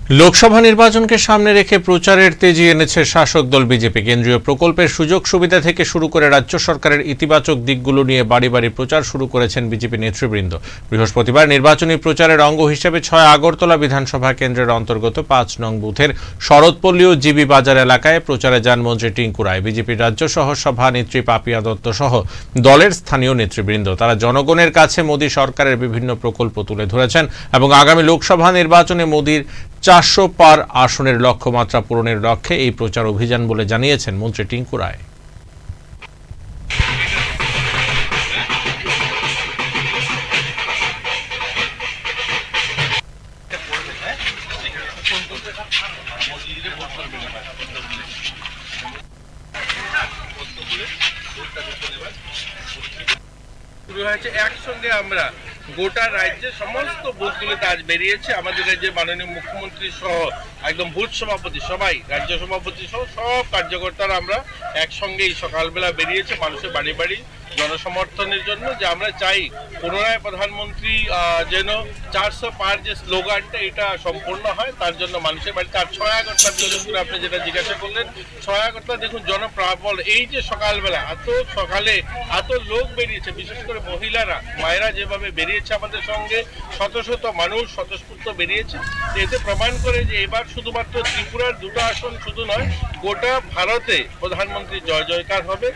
লোকসভা নির্বাচনকে সামনে রেখে প্রচারের তেজি এনেছে শাসক দল বিজেপি। কেন্দ্রীয় প্রকল্পের সুযোগ সুবিধা থেকে শুরু করে রাজ্য সরকারের ইতিবাচক দিকগুলো নিয়ে বাড়ি বাড়ি প্রচার শুরু করেছেন বিজেপি নেতৃবৃন্দ। বৃহস্পতিবার নির্বাচনী প্রচারের অঙ্গ হিসেবে ৬ আগরতলা বিধানসভা কেন্দ্রের অন্তর্গত ৫ নং বুথের শরৎপল্লী ও জিবি বাজার এলাকায় প্রচারে যান মন্ত্রী টিঙ্কু রায়। বিজেপির রাজ্য সহ সভানেত্রী পাপিয়া দত্ত সহ দলের স্থানীয় নেতৃবৃন্দ তারা জনগণের কাছে মোদী সরকারের বিভিন্ন প্রকল্প তুলে ধরেছেন এবং আগামী লোকসভা নির্বাচনে মোদীর ৪০০ পার আসনের লক্ষ্যমাত্রা পূরণের লক্ষ্যে এই প্রচার অভিযান বলে জানিয়েছেন মন্ত্রী টিঙ্কু রায়। শুরু হয়েছে একসঙ্গে আমরা গোটা রাজ্যের সমস্ত বুথগুলিতে আজ বেরিয়েছে। আমাদের রাজ্যের মাননীয় মুখ্যমন্ত্রী সহ একদম বুথ সভাপতি সবাই, রাজ্য সভাপতি সহ সব কার্যকর্তারা আমরা একসঙ্গে এই সকালবেলা বেরিয়েছে মানুষের বাড়ি বাড়ি জনসমর্থনের জন্য। যে আমরা চাই পুনরায় প্রধানমন্ত্রী যেন ৪০০ পার যে স্লোগানটা এটা সম্পূর্ণ হয়, তার জন্য মানুষের বাড়িতে। আর ৬ আগরতলা বিশেষ করে আপনি যেটা জিজ্ঞাসা করলেন, ৬ আগরতলা দেখুন জনপ্রাবল, এই যে সকালবেলা এত সকালে এত লোক বেরিয়েছে, বিশেষ করে মহিলারা মায়েরা যেভাবে বেরিয়েছে আমাদের সঙ্গে, শত শত মানুষ স্বতঃস্ফূর্ত বেরিয়েছে। এতে প্রমাণ করে যে এবার শুধুমাত্র ত্রিপুরার দুটো আসন শুধু নয়, গোটা ভারতে প্রধানমন্ত্রী জয় জয়কার হবে।